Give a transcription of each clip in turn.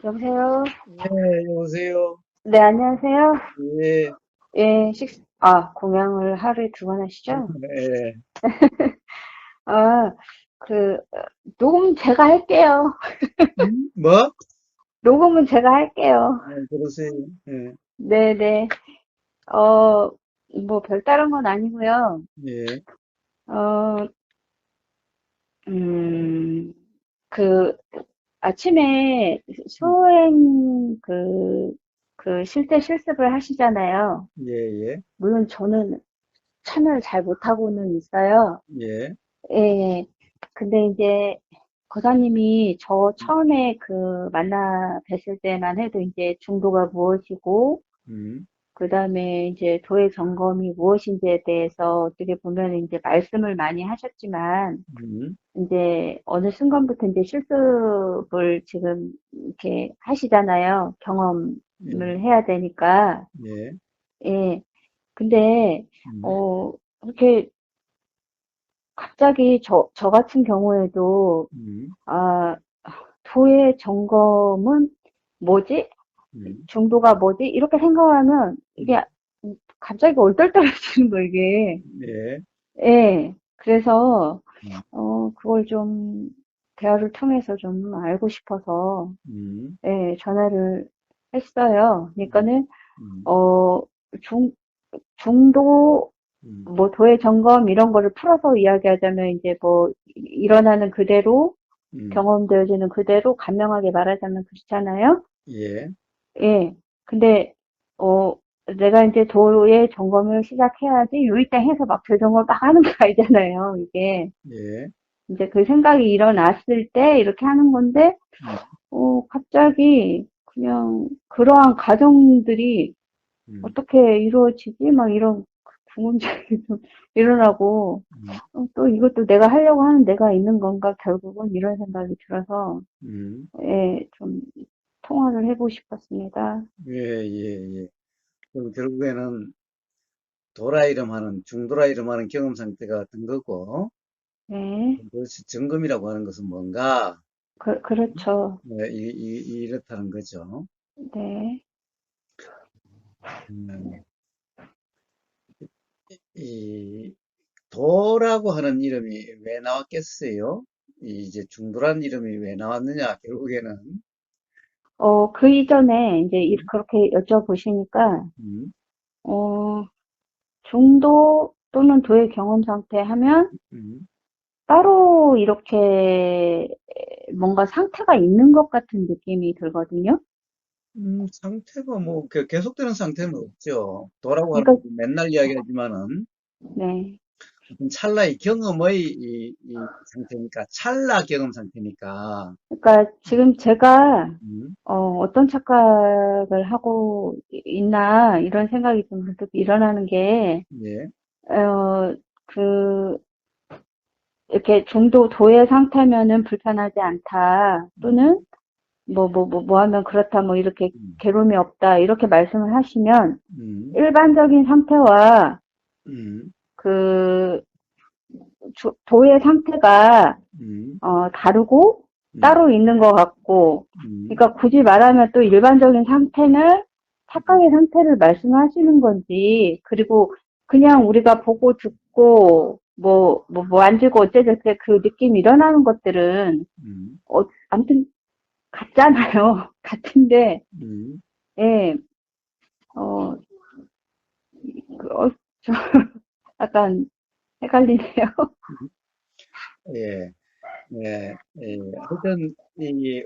여보세요? 네, 여보세요. 네, 안녕하세요. 예, 예, 공양을 하루에 두 번 하시죠? 예. 아, 녹음 제가 할게요. 뭐? 녹음은 제가 할게요. 그러세요. 예, 네네. 어, 뭐, 별다른 건 아니고요. 예, 어, 음, 그, 아침에 수행 실제 실습을 하시잖아요. 예, 예, 물론 저는 참여를 잘 못하고는 있어요. 예, 예. 근데 이제 거사님이 저 처음에 만나 뵀을 때만 해도 이제 중도가 무엇이고, 음, 그 다음에 이제 도의 점검이 무엇인지에 대해서 어떻게 보면 이제 말씀을 많이 하셨지만, 음, 이제 어느 순간부터 이제 실습을 지금 이렇게 하시잖아요. 예, 경험을 해야 되니까. 예, 예. 근데, 음, 어, 이렇게 갑자기 저 같은 경우에도 음, 아, 도의 점검은 뭐지? 음, 중도가 뭐지? 이렇게 생각하면 음, 이게 갑자기 얼떨떨해지는 거, 이게. 예, 예. 그래서, 음, 그걸 좀 대화를 통해서 좀 알고 싶어서, 음, 예, 전화를 했어요. 음, 그러니까는, 음, 어, 중, 중도, 음, 뭐, 도의 점검 이런 거를 풀어서 이야기하자면 이제 뭐, 일어나는 그대로 음, 경험되어지는 그대로 간명하게 말하자면 그렇잖아요. 예, 예. 근데 어 내가 이제 도의 점검을 시작해야지 요이땅 해서 막 재점검을 막 하는 거 아니잖아요. 이게 예, 이제 그 생각이 일어났을 때 이렇게 하는 건데 음, 갑자기 그냥 그러한 과정들이 음, 어떻게 이루어지지? 막 이런 궁금증이 좀 일어나고 음, 또 이것도 내가 하려고 하는 내가 있는 건가 결국은 이런 생각이 들어서 음, 예, 좀 통화를 해보고 싶었습니다. 예, 예, 예. 그럼 결국에는 도라 이름하는, 중도라 이름하는 경험 상태가 어떤 거고, 네, 그것이 점검이라고 하는 것은 뭔가, 그렇죠. 네, 이렇다는 거죠. 네. 음, 이 도라고 하는 이름이 왜 나왔겠어요? 이제 중도란 이름이 왜 나왔느냐, 결국에는. 그 이전에 이제 음, 그렇게 여쭤보시니까, 음, 어, 중도 또는 도의 경험 상태 하면 음. 따로 이렇게 뭔가 상태가 있는 것 같은 느낌이 들거든요. 상태가 뭐, 계속되는 상태는 없죠. 도라고 하는 그러니까, 것도 맨날 이야기하지만은, 네. 어떤 찰나의 경험의 이 상태니까, 찰나 경험 상태니까, 그러니까 지금 제가 음, 어떤 착각을 하고 있나 이런 생각이 좀 문득 일어나는 게, 예, 어, 그, 이렇게 중도 도의 상태면은 불편하지 않다. 또는 음, 뭐 하면 그렇다. 뭐 이렇게 음, 괴로움이 없다. 이렇게 말씀을 하시면 음, 일반적인 상태와 음, 그 도의 상태가 다르고 음, 따로 있는 것 같고, 음, 그러니까 굳이 말하면 또 일반적인 상태는 착각의 상태를 말씀하시는 건지, 그리고 그냥 우리가 보고 듣고 뭐 만지고 어째저째 그 느낌 일어나는 것들은 음, 아무튼 같잖아요. 같은데, 음, 예, 어, 저 약간 헷갈리네요. 음. 예. 네, 예, 하여튼,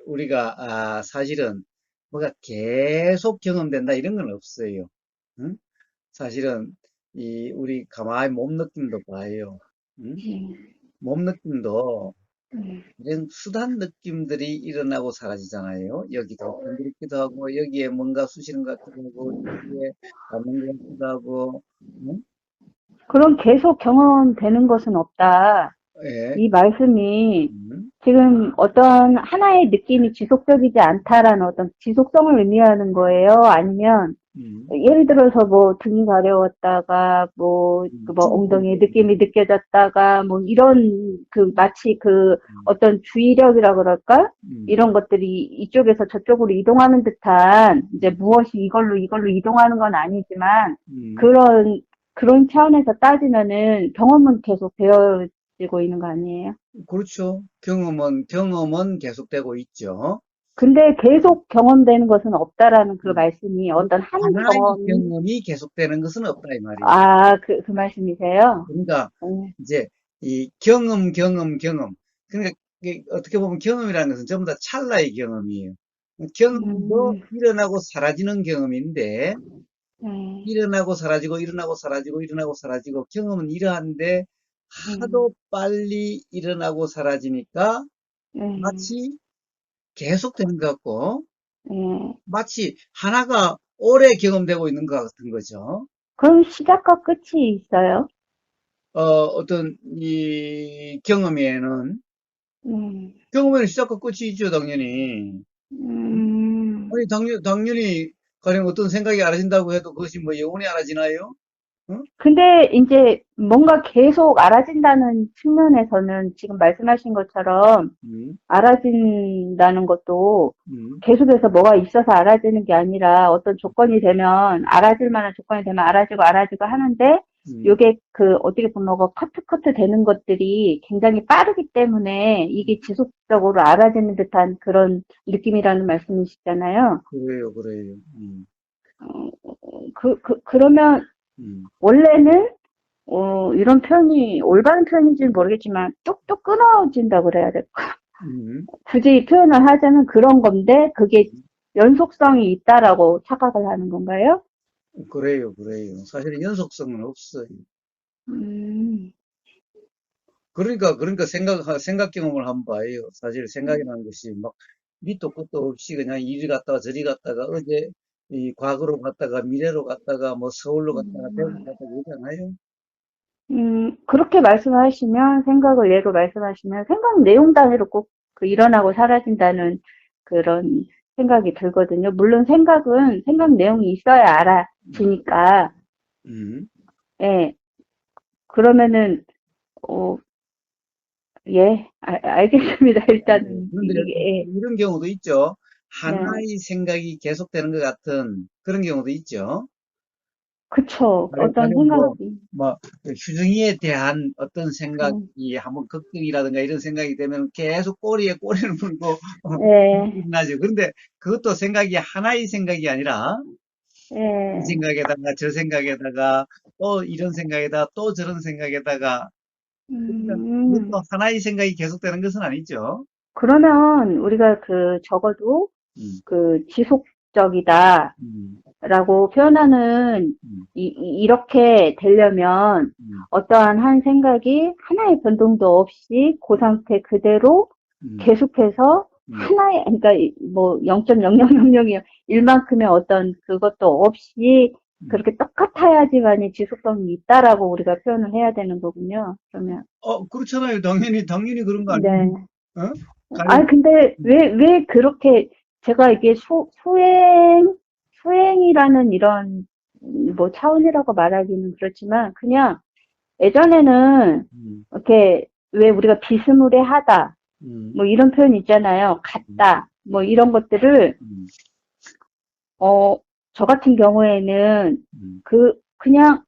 우리가, 사실은, 뭐가 계속 경험된다, 이런 건 없어요. 응? 사실은, 우리 가만히 몸 느낌도 봐요. 응? 몸 느낌도, 이런 수단 느낌들이 일어나고 사라지잖아요. 여기도 건드리기도 하고, 여기에 뭔가 쑤시는 것 같기도 하고, 여기에 닿는 것 같기도 하고, 응? 그럼 계속 경험되는 것은 없다. 예, 이 말씀이 음, 지금 어떤 하나의 느낌이 지속적이지 않다라는 어떤 지속성을 의미하는 거예요? 아니면 음, 예를 들어서 뭐 등이 가려웠다가 뭐 엉덩이에 느낌이 느껴졌다가 뭐 이런 그 마치 그 음, 어떤 주의력이라 그럴까? 음, 이런 것들이 이쪽에서 저쪽으로 이동하는 듯한 이제 무엇이 이걸로 이동하는 건 아니지만 음. 그런 차원에서 따지면은 경험은 계속 되어지고 있는 거 아니에요? 그렇죠. 경험은 계속되고 있죠. 근데 계속 경험되는 것은 없다라는 그 음. 말씀이 그 어떤 한 하나의 경험이 경험이 계속되는 것은 없다, 이 말이에요. 아, 그 말씀이세요? 그러니까, 네. 이제, 이 경험. 그러니까, 이게 어떻게 보면 경험이라는 것은 전부 다 찰나의 경험이에요. 경험도 음, 일어나고 사라지는 경험인데, 네, 일어나고 사라지고, 일어나고 사라지고, 일어나고 사라지고, 경험은 이러한데, 음, 하도 빨리 일어나고 사라지니까, 네, 마치 계속되는 것 같고, 네. 마치 하나가 오래 경험되고 있는 것 같은 거죠. 그럼 시작과 끝이 있어요? 어떤 이 음, 경험에는 시작과 끝이 있죠, 당연히. 음. 아니, 당연히, 가령 어떤 생각이 알아진다고 해도 그것이 뭐 영원히 알아지나요? 어? 근데 이제 뭔가 계속 알아진다는 측면에서는 지금 말씀하신 것처럼 음, 알아진다는 것도 음, 계속해서 뭐가 있어서 알아지는 게 아니라 어떤 조건이 되면 알아질 만한 조건이 되면 알아지고 하는데 음, 요게 그 어떻게 보면 뭐가 커트 되는 것들이 굉장히 빠르기 때문에 이게 지속적으로 알아지는 듯한 그런 느낌이라는 말씀이시잖아요. 그래요. 그러면 음, 원래는 이런 표현이 올바른 표현인지는 모르겠지만 뚝뚝 끊어진다고 그래야 될까? 음, 굳이 표현을 하자면 그런 건데 그게 연속성이 있다라고 착각을 하는 건가요? 그래요. 사실은 연속성은 없어요. 음, 그러니까 생각 경험을 한번 봐요. 사실 생각이라는 것이 막 밑도 끝도 없이 그냥 이리 갔다가 저리 갔다가 어제 이 과거로 갔다가 미래로 갔다가 뭐 서울로 갔다가 대구 음, 갔다가 그러잖아요. 그렇게 말씀하시면 생각을 예로 말씀하시면 생각 내용 단위로 꼭 그 일어나고 사라진다는 그런 생각이 들거든요. 물론 생각은 생각 내용이 있어야 음, 알아지니까, 음. 예, 그러면은, 어, 예, 알겠습니다. 일단은, 그런데 이게, 이런 경우도 있죠. 네. 하나의 생각이 계속되는 것 같은 그런 경우도 있죠. 그쵸. 어떤 가령 생각이, 뭐, 휴정이에 대한 어떤 음, 생각이 한번 걱정이라든가 이런 생각이 되면 계속 꼬리에 꼬리를 물고 예, 일어나죠. 그런데 그것도 생각이 하나의 생각이 아니라 이 예, 생각에다가 저 생각에다가 또 이런 생각에다가 또 저런 생각에다가 그러니까 음, 이것도 하나의 생각이 계속되는 것은 아니죠. 그러면 우리가 그 적어도 음, 그 지속적이다라고 음, 표현하는 음, 이렇게 되려면 음, 어떠한 한 생각이 하나의 변동도 없이 그 상태 그대로 음, 계속해서 음, 하나의, 그러니까 뭐 0.0000이요. 1만큼의 어떤 그것도 없이 음. 그렇게 똑같아야지만이 지속성이 있다라고 우리가 표현을 해야 되는 거군요. 그러면. 그렇잖아요. 당연히 그런 거 아니에요? 네. 어? 아니, 가령, 근데 음, 왜 그렇게 제가 이게 수행이라는 이런 뭐 차원이라고 말하기는 그렇지만 그냥 예전에는 음, 이렇게 왜 우리가 비스무리하다 음, 뭐 이런 표현 있잖아요. 음, 같다 뭐 이런 것들을 음, 어, 저 같은 경우에는 음, 그냥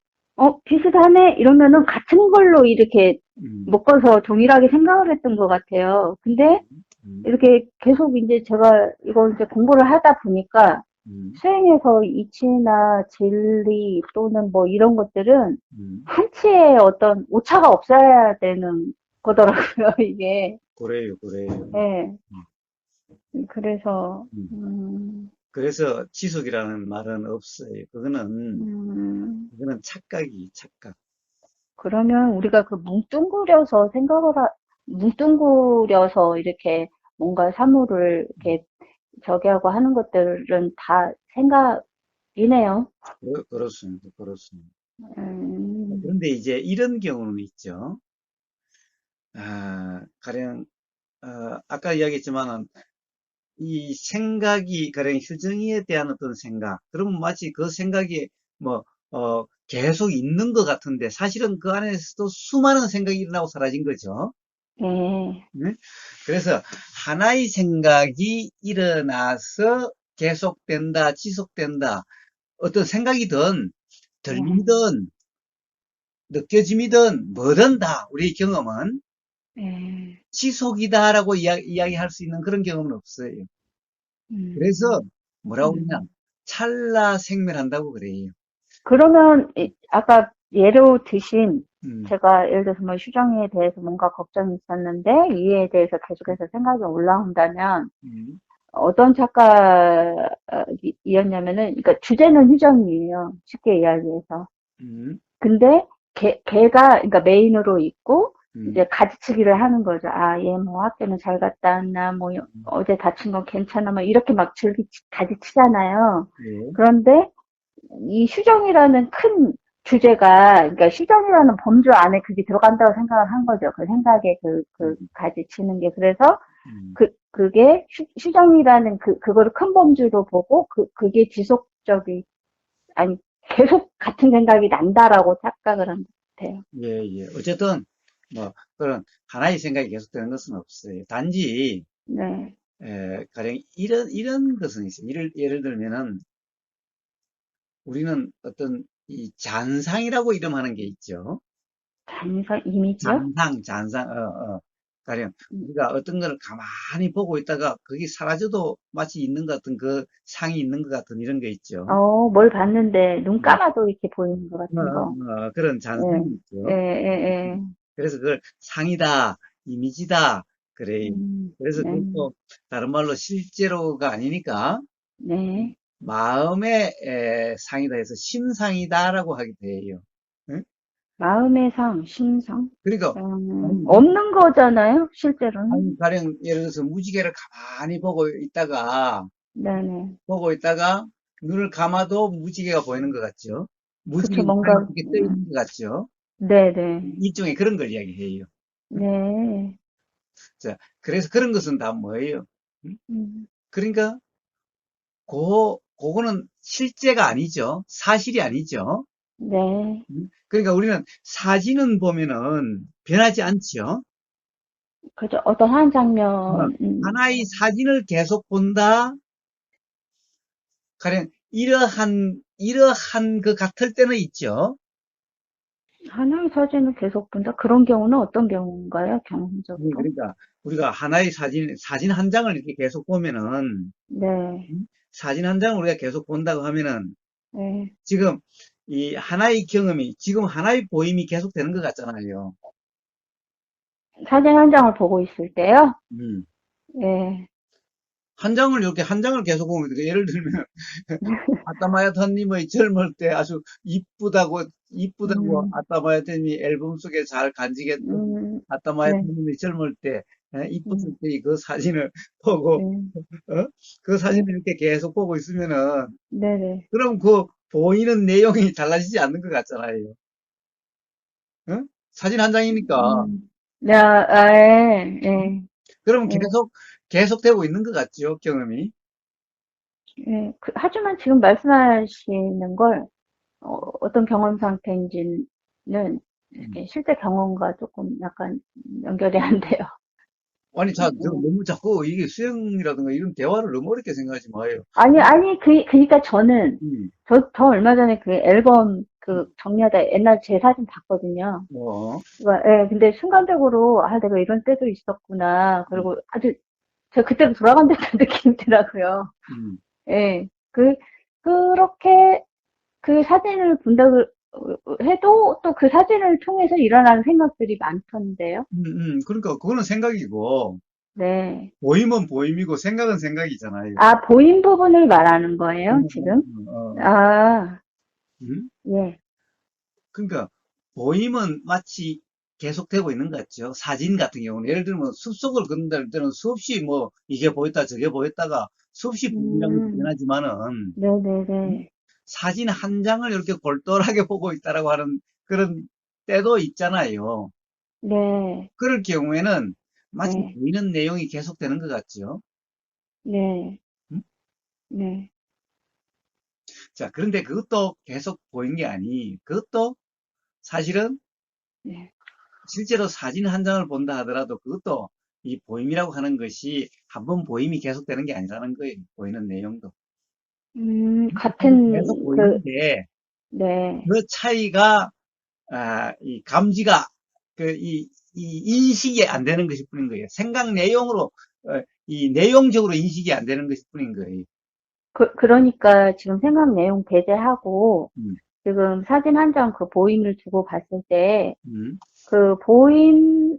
비슷하네 이러면은 같은 걸로 이렇게 음, 묶어서 동일하게 생각을 했던 것 같아요. 근데 음, 이렇게 계속 이제 제가 이거 이제 공부를 하다 보니까 음, 수행에서 이치나 진리 또는 뭐 이런 것들은 음. 한치의 어떤 오차가 없어야 되는 거더라고요, 이게. 그래요. 예. 음, 그래서, 음. 그래서 지속이라는 말은 없어요. 음, 그거는 착각. 그러면 우리가 그 뭉뚱그려서 이렇게 뭔가 사물을 이렇게 저기 하고 하는 것들은 다 생각이네요. 그렇습니다. 음, 그런데 이제 이런 경우는 있죠. 가령, 아까 이야기했지만은, 이 생각이, 가령 휴정이에 대한 어떤 생각, 그러면 마치 그 생각이 뭐, 계속 있는 것 같은데, 사실은 그 안에서도 수많은 생각이 일어나고 사라진 거죠. 네, 네? 그래서 하나의 생각이 일어나서 계속된다, 지속된다, 어떤 생각이든, 네, 들리든, 느껴짐이든, 뭐든 다, 우리 경험은 네, 지속이다라고 이야기할 수 있는 그런 경험은 없어요. 그래서 음, 뭐라고 그러냐, 음. 찰나생멸한다고 그래요. 그러면, 아까 예로 드신, 음, 제가 예를 들어서 뭐 휴정이에 대해서 뭔가 걱정이 있었는데, 이에 대해서 계속해서 생각이 올라온다면, 음, 어떤 작가이었냐면은, 그러니까 주제는 휴정이에요. 쉽게 이야기해서. 음, 근데 걔가 그러니까 메인으로 있고 음, 이제 가지치기를 하는 거죠. 아, 얘 뭐 학교는 잘 갔다 왔나, 뭐 음, 어제 다친 건 괜찮아, 뭐 이렇게 막 가지치잖아요. 예, 그런데 이 휴정이라는 큰 주제가, 그러니까 휴정이라는 범주 안에 그게 들어간다고 생각을 한 거죠. 그 생각에 음, 가지치는 게. 그래서 음, 그게 휴정이라는 그거를 큰 범주로 보고 그게 지속적이, 아니, 계속 같은 생각이 난다라고 착각을 한 것 같아요. 예, 예. 어쨌든, 뭐, 그런 하나의 생각이 계속되는 것은 없어요. 단지, 네. 가령 이런 것은 있어요. 예를 들면은, 우리는 어떤 이 잔상이라고 이름하는 게 있죠. 잔상, 이미지요? 잔상, 가령 음. 우리가 어떤 걸 가만히 보고 있다가 그게 사라져도 마치 있는 것 같은 그 상이 있는 것 같은 이런 게 있죠. 뭘 봤는데 눈 음, 감아도 이렇게 보이는 것 같은 거. 그런 예, 잔상이 예, 있죠. 예, 예. 그래서 그걸 상이다, 이미지다, 그래요. 그래서 네, 그것도 다른 말로 실제로가 아니니까 네. 마음의 상이다 해서 심상이다라고 하게 돼요. 응? 마음의 상, 심상. 그러니까 아니, 없는 거잖아요, 실제로는. 가령 예를 들어서 무지개를 가만히 네네. 보고 있다가 눈을 감아도 무지개가 보이는 것 같죠. 그쵸, 무지개가 뭔가, 가만히 이렇게 떠 있는 것 같죠. 네네. 일종의 그런 걸 이야기해요. 네. 자, 그래서 그런 것은 다 뭐예요? 음? 음, 그러니까 그거는 실제가 아니죠. 사실이 아니죠. 네. 그러니까 우리는 사진은 보면은 변하지 않죠. 그죠. 어떤 한 어, 장면, 하나의 사진을 계속 본다. 가령 이러한 그 같을 때는 있죠. 하나의 사진을 계속 본다? 그런 경우는 어떤 경우인가요, 경험적으로? 그러니까 우리가 하나의 사진 한 장을 이렇게 계속 보면은 네. 사진 한 장을 우리가 계속 본다고 하면은 네. 지금 이 하나의 경험이 지금 하나의 보임이 계속 되는 것 같잖아요. 사진 한 장을 보고 있을 때요? 음. 네. 한 장을 이렇게 한 장을 계속 보면 예를 들면 아따마야타님의 젊을 때 아주 이쁘다고 음, 아따마야타님이 앨범 속에 잘 간직했던 네. 아따마야타님의 젊을 때 이뻤을 음, 때 그 사진을 보고 네. 어? 그 사진을 네. 이렇게 계속 보고 있으면은 네네. 그럼 그 보이는 내용이 달라지지 않는 것 같잖아요. 어? 사진 한 장이니까 예, 예, 그러면 예. 계속되고 있는 것 같죠, 경험이. 예. 하지만 지금 말씀하시는 걸, 어떤 경험 상태인지는 음. 이렇게 실제 경험과 조금 약간 연결이 안 돼요. 아니, 예. 너무 자꾸 이게 수영이라든가 이런 대화를 너무 어렵게 생각하지 마요. 아니, 그니까 저는, 음, 저 얼마 전에 그 앨범 정리하다 옛날 제 사진 봤거든요. 뭐, 예, 근데 순간적으로, 아, 내가 이런 때도 있었구나. 음, 그리고 아주, 제가 그때로 돌아간 듯한 느낌이 더라고요. 음, 예. 그렇게 그 사진을 본다고 해도 또 그 사진을 통해서 일어나는 생각들이 많던데요. 그러니까 그거는 생각이고, 네. 보임은 보임이고, 생각은 생각이잖아요. 아, 보인 부분을 말하는 거예요, 지금? 어. 아, 음? 예. 그러니까, 보임은 마치 계속되고 있는 것 같죠. 사진 같은 경우는. 예를 들면, 숲속을 걷는다 할 때는 수없이 뭐, 이게 보였다, 저게 보였다가, 수없이 보임이라고 음, 표현하지만은, 음? 네네네. 사진 한 장을 이렇게 골똘하게 보고 있다라고 하는 그런 때도 있잖아요. 네, 그럴 경우에는 마치 네, 보이는 내용이 계속되는 것 같죠. 네, 음? 네, 자, 그런데 그것도 계속 보이는 게 아니, 그것도 사실은 네. 실제로 사진 한 장을 본다 하더라도 그것도 이 보임이라고 하는 것이 한 번 보임이 계속되는 게 아니라는 거예요. 보이는 내용도. 계속 같은, 보이는데 네. 그 차이가 이 감지가 이 인식이 안 되는 것일 뿐인 거예요. 생각 내용으로 이 내용적으로 인식이 안 되는 것일 뿐인 거예요. 그러니까 지금 생각 내용 배제하고, 음, 지금 사진 한 장 그 보임을 두고 봤을 때, 음, 그 보임,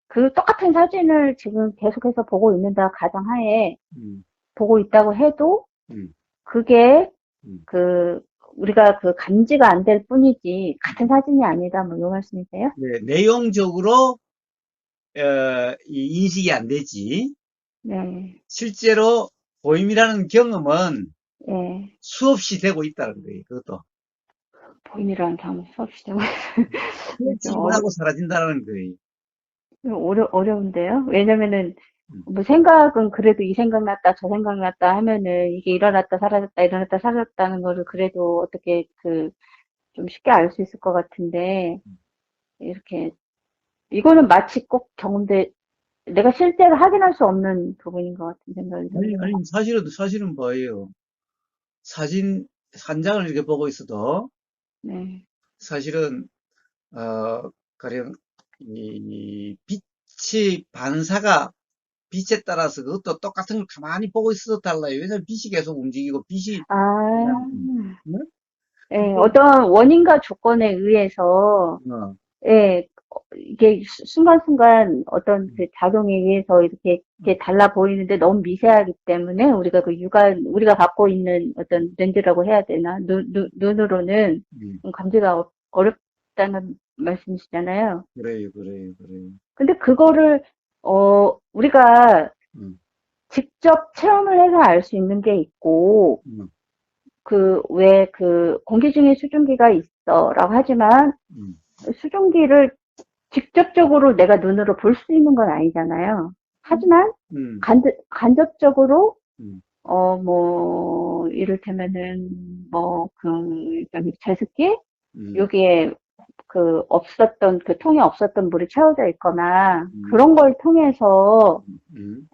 그 똑같은 사진을 지금 계속해서 보고 있는다 가정하에 음, 보고 있다고 해도, 음, 그게 음. 그, 우리가 그 감지가 안 될 뿐이지, 같은 사진이 아니다, 뭐, 이 말씀이세요? 네, 내용적으로 이 인식이 안 되지. 네, 실제로 보임이라는 경험은 예. 수없이 되고 있다는 거예요. 그것도 보임이라는 단어 수없이 좀, 수없이 좀 일어나고 사라진다는 거예요. 어려운데요? 왜냐면은, 음, 뭐 생각은 그래도 이 생각 났다, 저 생각 났다 하면은 이게 일어났다, 사라졌다, 일어났다, 사라졌다는 거를 그래도 어떻게 좀 쉽게 알 수 있을 것 같은데, 이렇게, 이거는 마치 꼭 내가 실제로 확인할 수 없는 부분인 것 같은 생각이 들어요. 아니, 사실은 뭐예요? 사진 한 장을 이렇게 보고 있어도 네. 사실은 가령 이 빛이 반사가 빛에 따라서 그것도 똑같은 걸 가만히 보고 있어도 달라요. 왜냐면 빛이 계속 움직이고 빛이 아, 네? 예, 어떤 원인과 조건에 의해서, 어, 예, 이게 순간순간 어떤 그 작용에 의해서 이렇게 달라 보이는데 너무 미세하기 때문에 우리가 우리가 갖고 있는 어떤 렌즈라고 해야 되나, 눈으로는 음, 좀 감지가 어렵다는 말씀이시잖아요. 그래요. 근데 그거를, 우리가 음, 직접 체험을 해서 알 수 있는 게 있고, 음, 왜 공기 중에 수증기가 있어 라고 하지만 음, 수증기를 직접적으로 내가 눈으로 볼 수 있는 건 아니잖아요. 하지만 음, 간접적으로 음, 이를테면은 저기 제습기 음, 여기에 그 통에 없었던 물이 채워져 있거나 음, 그런 걸 통해서 음,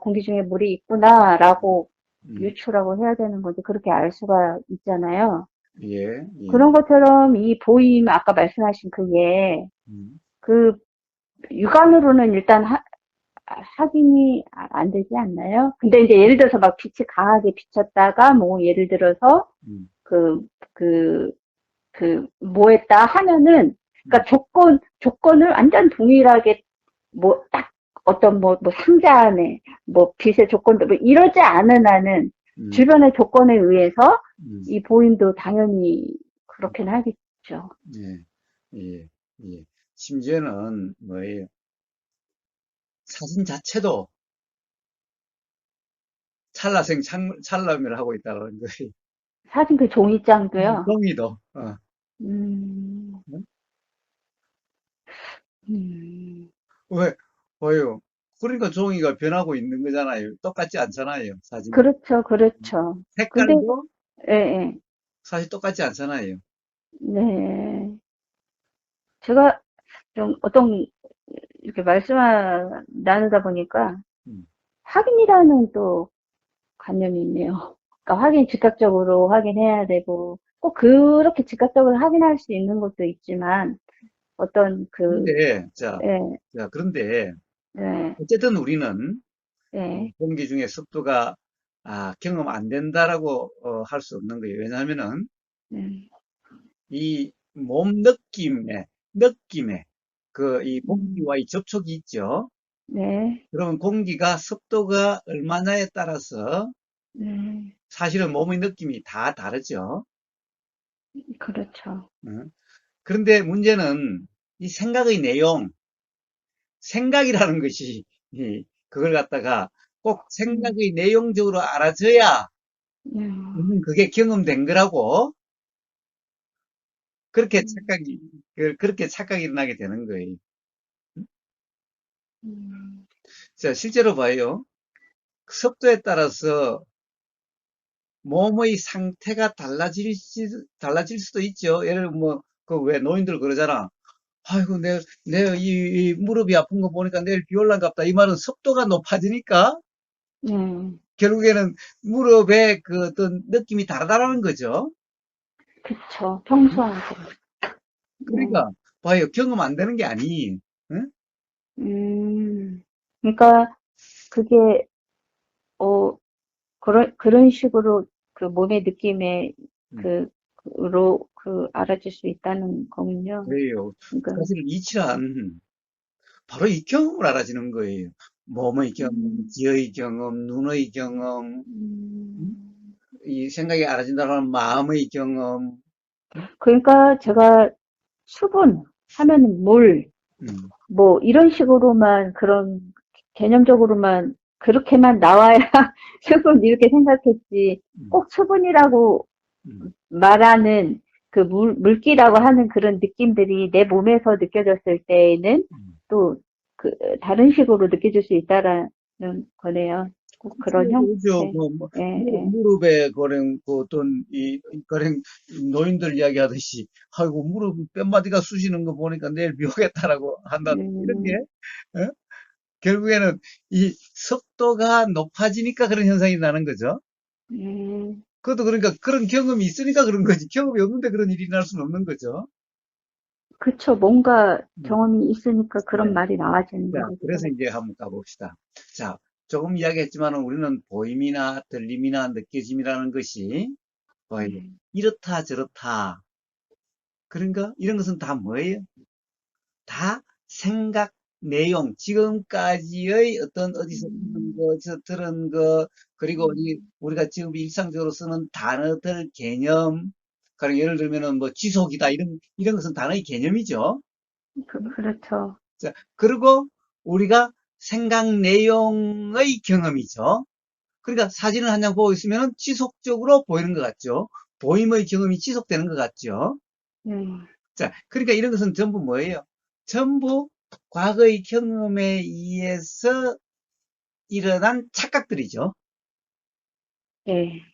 공기 중에 물이 있구나라고 음, 유추라고 해야 되는 거지. 그렇게 알 수가 있잖아요. 예, 예, 그런 것처럼 이 보임, 아까 말씀하신 음, 그 육안으로는 일단 확인이 안 되지 않나요? 근데 이제 예를 들어서 막 빛이 강하게 비쳤다가 뭐 예를 들어서 음, 그, 그, 뭐 했다 하면은 음, 그러니까 조건을 완전 동일하게 딱 어떤 상자 안에 빛의 조건도 이러지 않은 한은 음, 주변의 조건에 의해서 음, 이 보임도 당연히 그렇게는 하겠죠. 예, 예, 예. 심지어는 뭐예요? 사진 자체도 찰나를 하고 있다는 거예요. 사진 그 종이장도요. 종이도. 음, 음. 왜, 왜요? 그러니까 종이가 변하고 있는 거잖아요. 똑같지 않잖아요, 사진이. 그렇죠, 그렇죠. 근데, 색깔도 예, 예, 사실 똑같지 않잖아요. 네. 제가 좀 이렇게 나누다 보니까 음, 확인이라는 또 관념이 있네요. 그러니까 즉각적으로 확인해야 되고, 꼭 그렇게 즉각적으로 확인할 수 있는 것도 있지만, 어떤 근데, 예, 그런데, 네, 어쨌든 우리는 네, 공기 중에 습도가 경험 안 된다라고 할 수 없는 거예요. 왜냐하면은 네, 이 몸 느낌에 이 음, 공기와의 접촉이 있죠. 네, 그러면 공기가 습도가 얼마냐에 따라서 네, 사실은 몸의 느낌이 다 다르죠. 그렇죠. 어? 그런데 문제는 이 생각의 내용, 생각이라는 것이 그걸 갖다가 꼭 음, 생각의 내용적으로 알아줘야 네, 그게 경험된 거라고 그렇게 음, 그렇게 착각이 일어나게 되는 거예요. 음, 자, 실제로 봐요. 습도에 따라서 몸의 상태가 달라질 수도 있죠. 예를 들면 뭐, 그 왜 노인들 그러잖아. 아이고, 내 이 무릎이 아픈 거 보니까 내일 비 올란갑다. 이 말은 습도가 높아지니까 네, 결국에는 무릎의 그 어떤 느낌이 다르다라는 거죠. 그쵸. 응? 평소하고. 네. 그러니까, 봐요. 경험 안 되는 게 아니. 응? 그러니까 그게 그런 식으로 그 몸의 느낌에 응. 그로 알아줄 수 있다는 거군요. 그래요. 그러니까 사실 이치란 바로 이 경험을 알아지는 거예요. 몸의 경험, 음, 기의 경험, 눈의 경험, 응? 음, 이 생각이 알아진다는 마음의 경험. 응? 그러니까 제가 수분 하면은 물, 응. 뭐 이런 식으로만 그런 개념적으로만 그렇게만 나와야 수분 이렇게 생각했지. 응. 꼭 수분이라고 응. 말하는 그 물기라고 하는 그런 느낌들이 내 몸에서 느껴졌을 때에는 응. 또 그 다른 식으로 느껴질 수 있다라는 거네요. 꼭 그런 그죠. 형태. 뭐, 예, 예. 무릎에 거령 그 어떤 거령 노인들 이야기하듯이 아이고 무릎 뼘마디가 쑤시는 거 보니까 내일 비 오겠다라고 한다 이런 게 음, 어? 결국에는 이 습도가 높아지니까 그런 현상이 나는 거죠. 음, 그것도 그러니까 그런 경험이 있으니까 그런 거지. 경험이 없는데 그런 일이 날 수는 없는 거죠. 그쵸. 뭔가 음. 경험이 있으니까 그런 네. 말이 나와지는 자, 그래서 거겠죠. 이제 한번 가봅시다. 자, 조금 이야기했지만 우리는 보임이나 들림이나 느껴짐이라는 것이 뭐 음, 이렇다 저렇다 그런가? 이런 것은 다 뭐예요? 다 생각 내용, 지금까지의 어떤 어디서 들은 음, 거, 저 들은 거, 그리고 음, 우리가 지금 일상적으로 쓰는 단어들, 개념, 그리고 예를 들면은 뭐 지속이다, 이런 것은 단어의 개념이죠. 그렇죠. 자, 그리고 우리가 생각 내용의 경험이죠. 그러니까 사진을 한 장 보고 있으면 지속적으로 보이는 것 같죠. 보임의 경험이 지속되는 것 같죠. 음, 자, 그러니까 이런 것은 전부 뭐예요? 전부 과거의 경험에 의해서 일어난 착각들이죠. 네.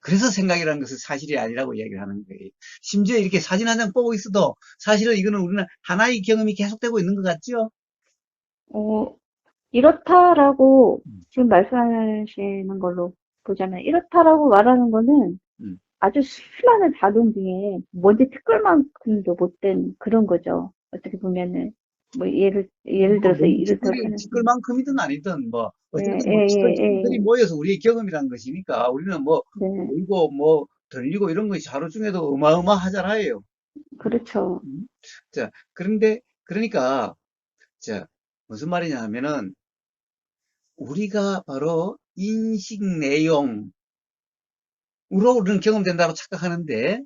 그래서 생각이라는 것은 사실이 아니라고 이야기를 하는 거예요. 심지어 이렇게 사진 한 장 보고 있어도 사실은 이거는 우리는 하나의 경험이 계속되고 있는 것 같죠? 어, 이렇다라고 음, 지금 말씀하시는 걸로 보자면 이렇다라고 말하는 거는 음. 아주 수많은 작용 중에 먼지 티끌만큼도 못된 그런 거죠. 어떻게 보면은 뭐 예를 뭐, 들어서 먼지 이렇다고 하는 티끌만큼이든 아니든 뭐, 예, 어쨌든 예, 뭐 예, 티끌들이 예. 모여서 우리의 경험이라는 것이니까 우리는 뭐, 네, 보이고 뭐, 들리고 이런 것이 하루 중에도 어마어마하잖아요. 그렇죠. 음? 자, 그런데, 그러니까, 자, 무슨 말이냐 하면은, 우리가 바로 인식 내용으로 우리는 경험된다고 착각하는데,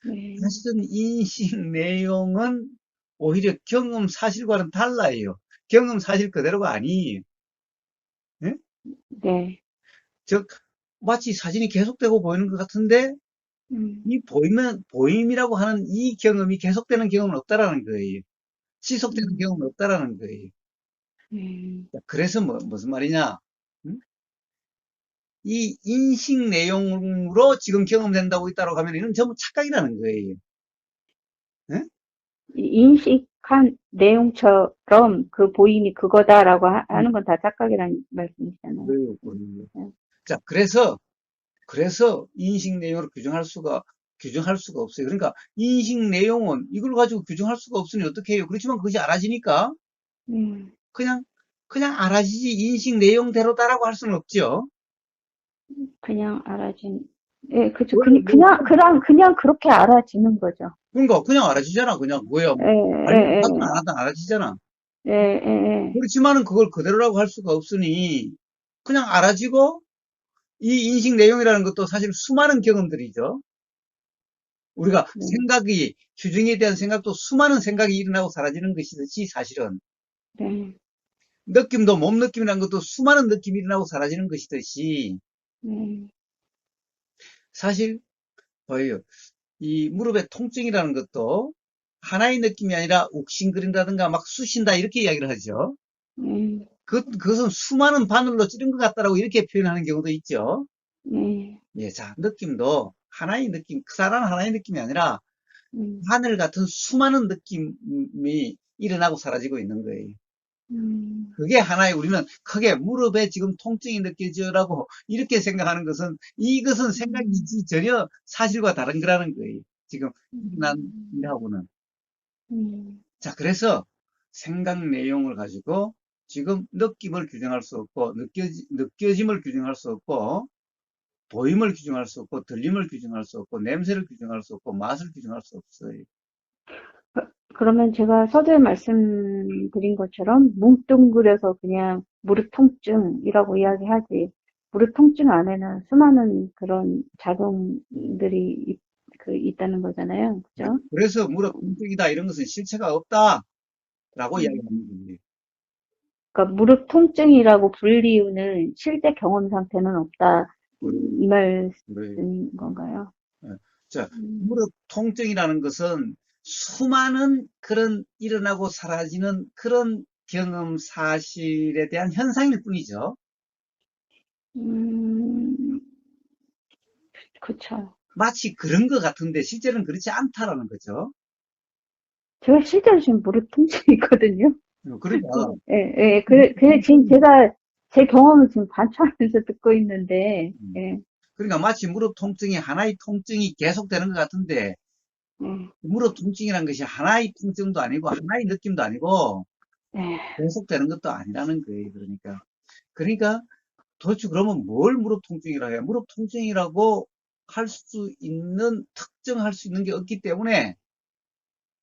네, 사실은 인식 내용은 오히려 경험 사실과는 달라요. 경험 사실 그대로가 아니에요. 예? 네, 즉, 마치 사진이 계속되고 보이는 것 같은데, 음, 이 보임이라고 하는 이 경험이 계속되는 경험은 없다라는 거예요. 지속되는 경험은 음, 없다라는 거예요. 네. 자, 그래서 무슨 말이냐? 음? 이 인식 내용으로 지금 경험된다고 있다고 하면 이건 전부 착각이라는 거예요. 예? 인식한 내용처럼 그 보임이 그거다라고 음, 하는 건 다 착각이라는 말씀이잖아요. 그래요, 그래요. 네. 자, 그래서 인식 내용으로 규정할 수가 없어요. 그러니까 인식 내용은 이걸 가지고 규정할 수가 없으니 어떻게 해요? 그렇지만 그것이 알아지니까 음, 그냥 그냥 알아지지 인식 내용대로다라고 할 수는 없죠. 그냥 알아진, 예, 그죠. 원래 뭐 그냥 그렇게 알아지는 거죠. 그러니까 그냥 알아지잖아. 그냥 뭐야 예, 뭐 알면 하든 예, 안 하든 알아지잖아. 예, 예, 예, 그렇지만은 그걸 그대로라고 할 수가 없으니 그냥 알아지고 이 인식 내용이라는 것도 사실 수많은 경험들이죠. 우리가 네, 규정에 대한 생각도 수많은 생각이 일어나고 사라지는 것이듯이 사실은 네, 느낌도 몸 느낌이라는 것도 수많은 느낌이 일어나고 사라지는 것이듯이 네, 사실 뭐예요? 이 무릎의 통증이라는 것도 하나의 느낌이 아니라 욱신거린다든가 막 쑤신다 이렇게 이야기를 하죠. 네, 그것은 수많은 바늘로 찌른 것 같다라고 이렇게 표현하는 경우도 있죠. 네, 예, 자, 느낌도 하나의 느낌, 크사란 하나의 느낌이 아니라 음, 하늘 같은 수많은 느낌이 일어나고 사라지고 있는 거예요. 음, 그게 하나의 우리는 크게 무릎에 지금 통증이 느껴져라고 이렇게 생각하는 것은 이것은 음, 생각이지 전혀 사실과 다른 거라는 거예요. 지금 일어난 음, 일하고는. 음, 자, 그래서 생각 내용을 가지고 지금 느낌을 규정할 수 없고 느껴짐을 규정할 수 없고 보임을 규정할 수 없고 들림을 규정할 수 없고 냄새를 규정할 수 없고 맛을 규정할 수 없어요. 그러면 제가 서두에 말씀드린 것처럼 뭉뚱그려서 그냥 무릎 통증이라고 이야기하지. 무릎 통증 안에는 수많은 그런 작용들이 있다는 거잖아요. 그죠? 그래서 무릎 통증이다 이런 것은 실체가 없다라고 음. 이야기하는 거예요. 그러니까 무릎 통증이라고 불리우는 실제 경험 상태는 없다. 그래, 이 그래. 말씀인 건가요? 예. 자, 음, 무릎 통증이라는 것은 수많은 그런 일어나고 사라지는 그런 경험 사실에 대한 현상일 뿐이죠. 음, 그쵸. 마치 그런 것 같은데 실제는 그렇지 않다라는 거죠. 제가 실제로 지금 무릎 통증이 있거든요. 그러니까 예, 예, 지금 제가 제 경험을 지금 관찰하면서 듣고 있는데, 음, 예, 그러니까 마치 무릎 통증이 하나의 통증이 계속되는 것 같은데 예, 무릎 통증이라는 것이 하나의 통증도 아니고 하나의 느낌도 아니고 예. 계속되는 것도 아니라는 거예요. 그러니까 도대체 그러면 뭘 무릎 통증이라 해요? 무릎 통증이라고 할 수 있는, 특정할 수 있는 게 없기 때문에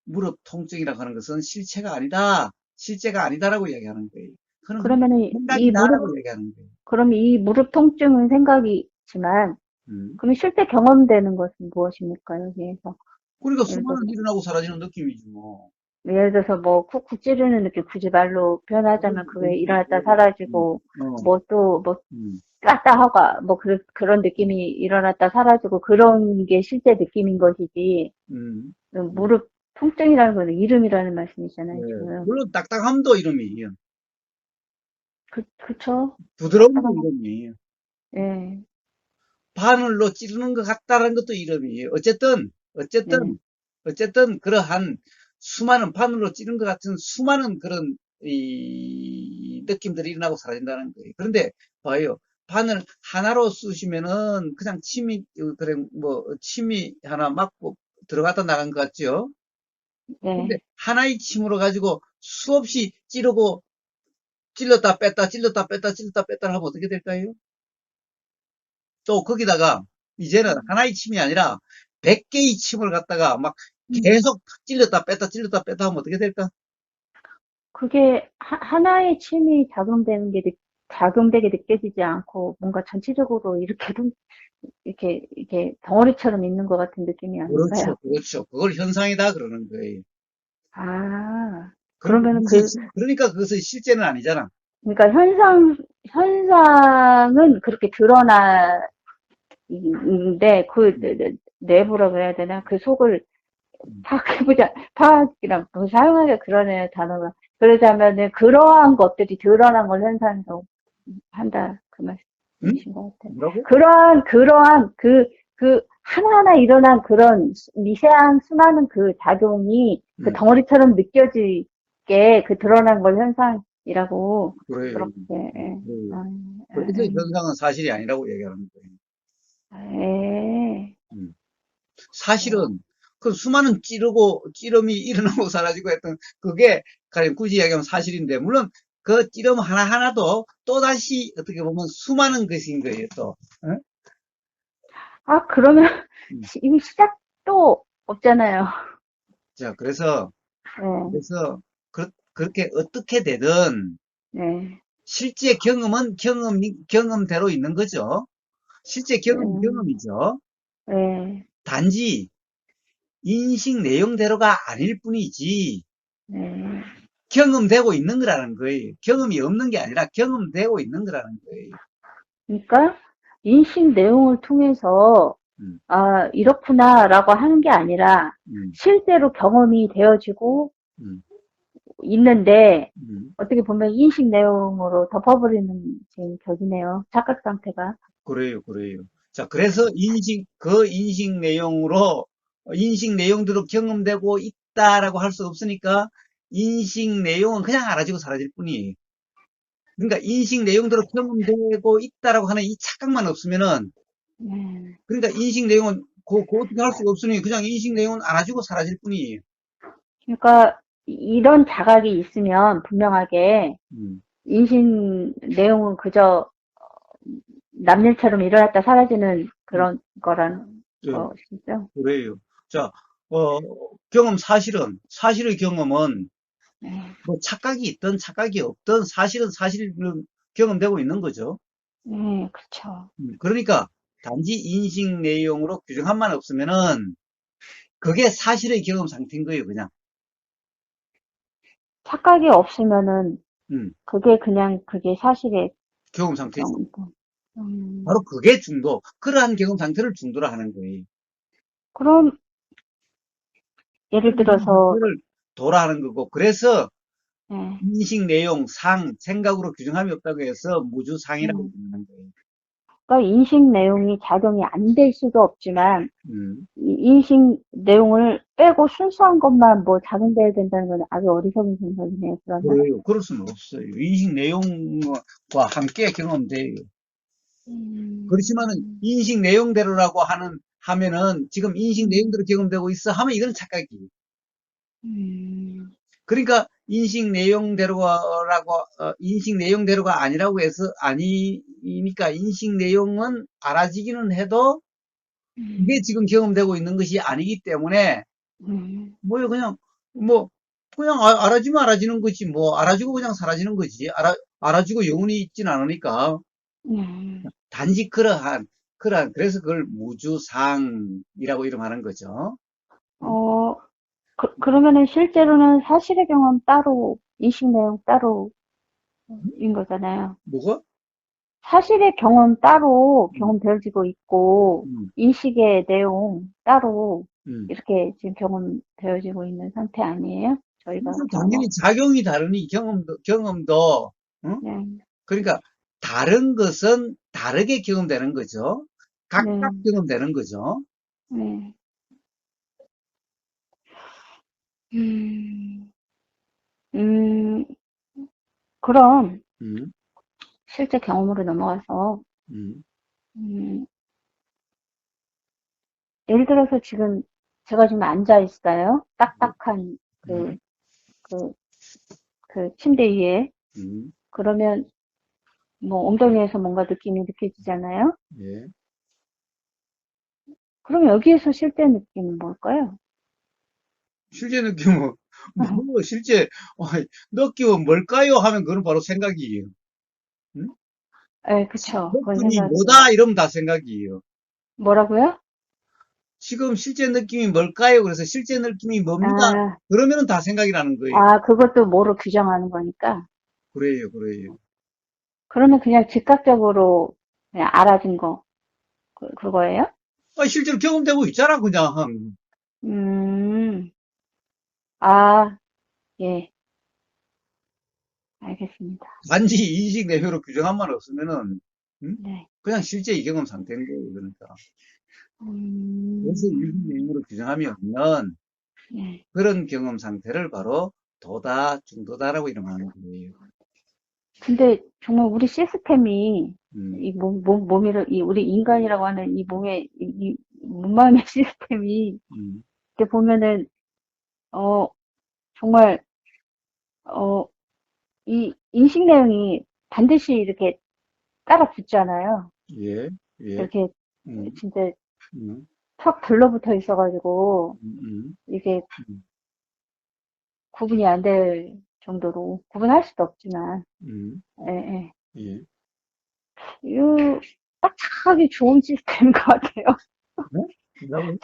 무릎 통증이라고 하는 것은 실체가 아니다. 실제가 아니다라고 이야기하는 거예요. 그는 그러면은 생각이다라고 이야기하는 거예요. 그럼 이 무릎 통증은 생각이지만, 음. 그럼 실제 경험되는 것은 무엇입니까, 여기에서? 그러니까 예를 들어서, 수많은 일어나고 사라지는 느낌이지 뭐. 예를 들어서 뭐, 쿡쿡 찌르는 느낌, 굳이 말로 표현하자면 그게 일어났다 사라지고, 어, 뭐 또, 뭐, 음, 까다 하가, 뭐, 그런 느낌이 일어났다 사라지고, 그런 게 실제 느낌인 것이지, 음. 무릎 통증이라는 거는 이름이라는 말씀이잖아요, 네. 지금. 물론 딱딱함도 이름이에요. 그쵸? 부드러움도 딱딱한 거. 이름이에요. 예, 바늘로 찌르는 것 같다는 것도 이름이에요. 예. 어쨌든 그러한 수많은 바늘로 찌른 것 같은 수많은 그런 이 느낌들이 일어나고 사라진다는 거예요. 그런데 봐요. 바늘 하나로 쑤시면은 그냥 그래 뭐 침이 하나 맞고 들어갔다 나간 것 같죠? 근데 네. 하나의 침으로 가지고 수없이 찌르고 찔렀다 뺐다 찔렀다 뺐다 찔렀다 뺐다 하면 어떻게 될까요? 또 거기다가 이제는 하나의 침이 아니라 100개의 침을 갖다가 막 음. 계속 찔렀다 뺐다 하면 어떻게 될까? 그게 하나의 침이 자극되게 느껴지지 않고 뭔가 전체적으로 이렇게 덩어리처럼 있는 것 같은 느낌이 그렇죠, 아닐까요? 그렇죠. 그걸 현상이다 그러는 거예요. 아, 그런데 그러면은 그러니까 그것은 실제는 아니잖아. 그러니까 현상은 그렇게 드러나는데 음, 내부라고 해야 되나? 그 속을 음, 파악이랑 뭐 사용하기가 그러네요, 단어가. 그러자면은 그러한 것들이 드러난 걸 현상이라고 한다, 그 음? 말씀이신 것 같아요. 뭐라고? 그러한 하나하나 일어난 그런 미세한 수많은 그 작용이 그 음, 덩어리처럼 느껴지게 그 드러난 걸 현상이라고 그래요. 그렇게, 예. 그래요. 아, 그래서 현상은 사실이 아니라고 얘기하는 거예요. 예. 음. 어, 사실은 그 수많은 찌름이 일어나고 사라지고 했던 그게 가령 굳이 이야기하면 사실인데 물론 그 찌름 하나하나도 또다시 어떻게 보면 수많은 것인 거예요 또. 어? 그러면 음. 이미 시작도 없잖아요. 자 그래서 예, 그래서 그렇게 어떻게 되든 네, 실제 경험은 경험대로 있는 거죠. 실제 경험은 음, 경험이죠. 네, 단지 인식 내용대로가 아닐 뿐이지 네. 경험되고 있는 거라는 거예요. 경험이 없는 게 아니라 경험되고 있는 거라는 거예요. 그러니까 인식 내용을 통해서 음, 이렇구나라고 하는 게 아니라 음, 실제로 경험이 되어지고 음, 있는데 음. 어떻게 보면 인식 내용으로 덮어버리는 지금 격이네요. 착각 상태가. 그래요, 그래요. 자, 그래서 그 인식 내용대로 경험되고 있다라고 할 수 없으니까, 인식 내용은 그냥 알아지고 사라질 뿐이에요. 그러니까 인식 내용대로 경험되고 있다라고 하는 이 착각만 없으면은, 네. 그러니까 인식 내용은 그 어떻게 할 수가 없으니 그냥 인식 내용은 알아지고 사라질 뿐이에요. 그러니까 이런 자각이 있으면 분명하게 음, 인식 내용은 그저 남일처럼 일어났다 사라지는 음, 그런 거라는 예, 것이죠. 그래요. 자, 어, 사실의 경험은 네. 뭐 착각이 있든 착각이 없든 사실은 사실은 경험되고 있는 거죠. 네, 그렇죠. 그러니까 단지 인식 내용으로 규정함만 없으면은 그게 사실의 경험 상태인 거예요, 그냥. 착각이 없으면은 음, 그게 사실의 경험 상태죠. 경, 바로 음, 그게 중도. 그러한 경험 상태를 중도라 하는 거예요. 그럼 예를 그런 경험 들어서 상태를 도라 하는 거고. 그래서 예, 인식 내용, 생각으로 규정함이 없다고 해서 무주상이라고 음, 부르는 거예요. 그러니까 인식 내용이 작용이 안 될 수도 없지만 음. 이 인식 내용을 빼고 순수한 것만 뭐 작용돼야 된다는 건 아주 어리석은 생각이네요. 그러면 그래요. 그럴 수는 없어요. 인식 내용과 함께 경험돼요. 그렇지만은 음, 인식 내용대로라고 하면은 지금 인식 음, 내용대로 경험되고 있어 하면 이건 착각이에요. 음, 그러니까 인식 내용대로가 아니라고 해서 아니니까 인식 내용은 알아지기는 해도 이게 음, 지금 경험되고 있는 것이 아니기 때문에 음, 뭐요 뭐 그냥 알아지면 알아지는 거지 뭐 알아지고 그냥 사라지는 거지 알아지고 영원히 있진 않으니까 음. 단지 그러한 그래서 그걸 무주상이라고 이름하는 거죠. 음? 어, 그러면은 실제로는 사실의 경험 따로, 인식 내용 따로인 거잖아요. 뭐가? 사실의 경험 따로 음, 경험되어지고 있고, 음, 인식의 내용 따로 음. 이렇게 지금 경험되어지고 있는 상태 아니에요? 저희가 그래서 당연히 경험. 작용이 다르니 경험도 응? 네, 그러니까 다른 것은 다르게 경험되는 거죠. 각각 네, 경험되는 거죠. 네. 음, 음, 그럼 음, 실제 경험으로 넘어가서, 음, 음, 예를 들어서 지금 제가 지금 앉아 있어요. 딱딱한 그, 음, 그, 그 침대 위에. 음, 그러면 뭐 엉덩이에서 뭔가 느낌이 느껴지잖아요. 예. 그럼 여기에서 실제 느낌은 뭘까요? 실제 느낌은 뭐 실제 어, 느낌은 뭘까요? 하면 그건 바로 생각이에요. 음? 네, 그쵸. 그건 느낌이 생각이죠. 뭐다 이러면 다 생각이에요. 뭐라고요? 지금 실제 느낌이 뭘까요? 그래서 실제 느낌이 뭡니다. 아, 그러면은 다 생각이 나는 거예요. 그것도 뭐로 규정하는 거니까. 그래요, 그래요. 그러면 그냥 즉각적으로 그냥 알아진 거, 그거예요? 실제로 경험되고 있잖아, 그냥. 음, 아, 예, 알겠습니다. 단지 인식 내외로 규정한만 없으면은, 음? 네. 그냥 실제 이 경험 상태인 거예요, 그러니까. 그래서 인식 음, 내용으로 규정함이 없는 네. 그런 경험 상태를 바로 도다, 중도다라고 이름하는 거예요. 근데 정말 우리 시스템이 음, 이 우리 인간이라고 하는 이 몸의, 이 몸마음의 시스템이 음, 이렇게 보면은, 어, 정말, 어, 이 인식 내용이 반드시 이렇게 따라 붙잖아요. 예, 예, 이렇게 음, 진짜 음, 턱 들러붙어 있어가지고 음, 이게 음, 구분이 안 될 정도로 구분할 수도 없지만, 음, 예, 예. 예. 이거 딱 착하기 좋은 시스템인 것 같아요. 네? 뭐라고요?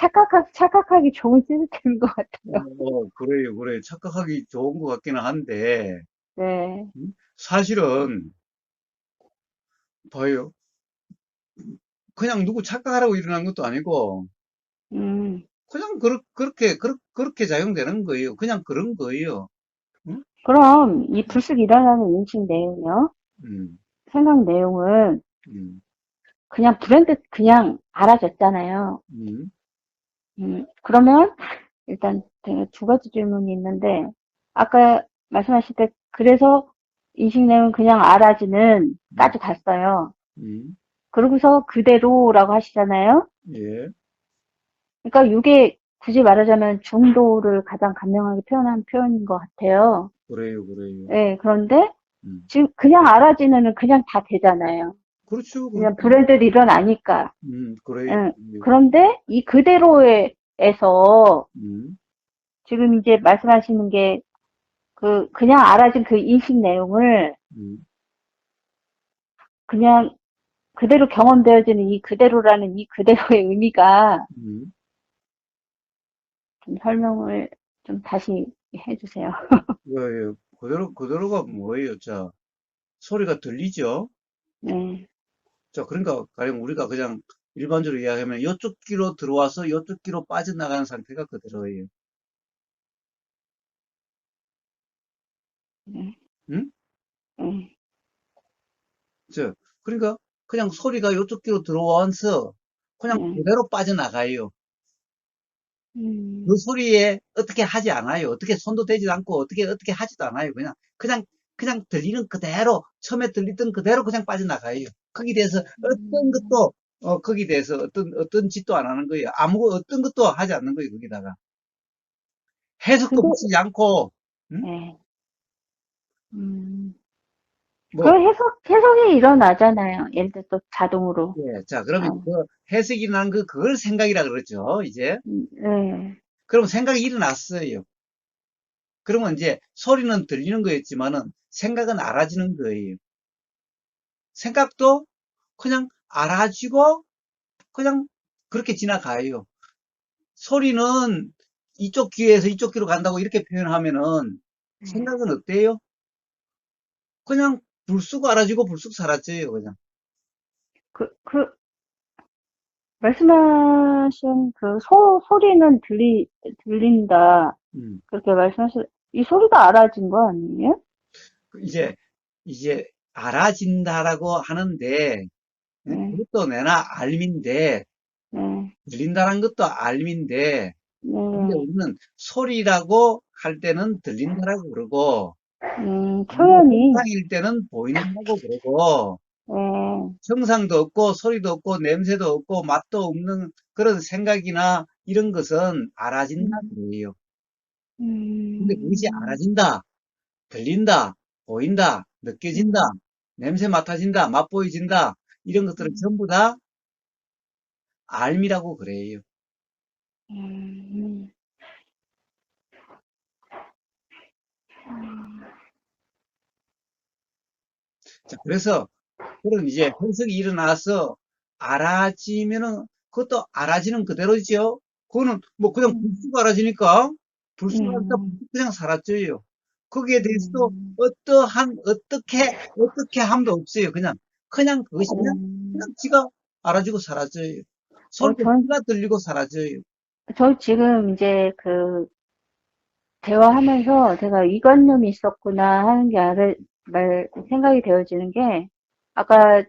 착각하기 좋은 시스템인 것 같아요. 그래요, 그래. 착각하기 좋은 것 같기는 한데, 네, 사실은, 봐요. 그냥 누구 착각하라고 일어난 것도 아니고, 음, 그냥 그렇게 작용되는 거예요. 그냥 그런 거예요. 응? 그럼 이 불쑥 일어나는 인식 내용이요. 음, 생각 내용은 음, 그냥 브랜드 그냥 알아줬잖아요. 음, 그러면 일단 제가 두 가지 질문이 있는데 아까 말씀하실 때 그래서 인식 내용 그냥 알아지는 음, 까지 갔어요. 음, 그러고서 그대로라고 하시잖아요. 예, 그러니까 이게 굳이 말하자면 중도를 가장 간명하게 표현한 표현인 것 같아요. 그래요. 네, 그런데 음, 지금 그냥 알아지는 그냥 다 되잖아요. 그렇죠, 그렇죠. 그냥 브랜드 일어나니까. 그래요. 예, 그런데 이 그대로에서 음, 지금 이제 말씀하시는 게 그냥 알아진 그 인식 내용을 음, 그냥 그대로 경험되어지는 이 그대로라는 이 그대로의 의미가 음. 좀 설명을 좀 다시 해주세요. 예, 그대로가 뭐예요? 자, 소리가 들리죠? 네, 자, 그러니까, 가령 우리가 그냥 일반적으로 이야기하면 이쪽 귀로 들어와서 이쪽 귀로 빠져나가는 상태가 그대로예요. 네, 응? 네. 자, 그러니까 그냥 소리가 이쪽 귀로 들어와서 그냥 네. 그대로 빠져나가요. 그 음, 소리에 어떻게 하지 않아요. 어떻게 손도 대지도 않고 어떻게 하지도 않아요. 그냥 들리는 그대로, 처음에 들리던 그대로 그냥 빠져나가요. 거기에 대해서 어떤 음, 것도, 거기에 대해서 어떤 짓도 안 하는 거예요. 어떤 것도 하지 않는 거예요. 거기다가. 해석도 근데, 붙이지 않고, 응? 네, 음, 그 뭐, 해석이 일어나잖아요. 예를 들어 또 자동으로. 예, 자, 아, 그러면 그 해석이 난 그걸 생각이라 그러죠. 이제. 네, 그럼 생각이 일어났어요. 그러면 이제 소리는 들리는 거였지만은 생각은 알아지는 거예요. 생각도 그냥 알아지고 그냥 그렇게 지나가요. 소리는 이쪽 귀에서 이쪽 귀로 간다고 이렇게 표현하면은 네. 생각은 어때요? 그냥 불쑥 알아지고 불쑥 사라져요, 그냥. 그, 말씀하신 소리는 들린다. 음. 그렇게 이 소리가 알아진 거 아니에요? 이제, 이제 알아진다라고 하는데, 예? 네, 그것도 내나 알민데, 네, 들린다는 것도 알민데, 근데 네, 우리는 소리라고 할 때는 들린다라고 그러고, 우리가 표현이, 정상일 때는 보인다고 그러고, 네, 형상도 없고 소리도 없고 냄새도 없고 맛도 없는 그런 생각이나 이런 것은 알아진다 음, 그래요. 근데 그것이 음, 알아진다, 들린다, 보인다, 느껴진다, 음, 냄새 맡아진다, 맛보여진다 이런 것들은 음, 전부 다 알미라고 그래요. 음, 자, 그래서 그런 이제 해석이 일어나서 알아지면은 그것도 알아지는 그대로죠. 그거는 뭐 그냥 음, 불쑥 알아지니까 불쑥 알아지니까 음, 불쑥 그냥 사라져요. 거기에 대해서도 음, 어떻게 함도 없어요. 그냥 그것이 그냥 음. 지가 알아지고 사라져요. 소리도 전, 지가 들리고 사라져요. 저 지금 이제 대화하면서 제가 이관념이 있었구나 하는 게 생각이 되어지는 게, 아까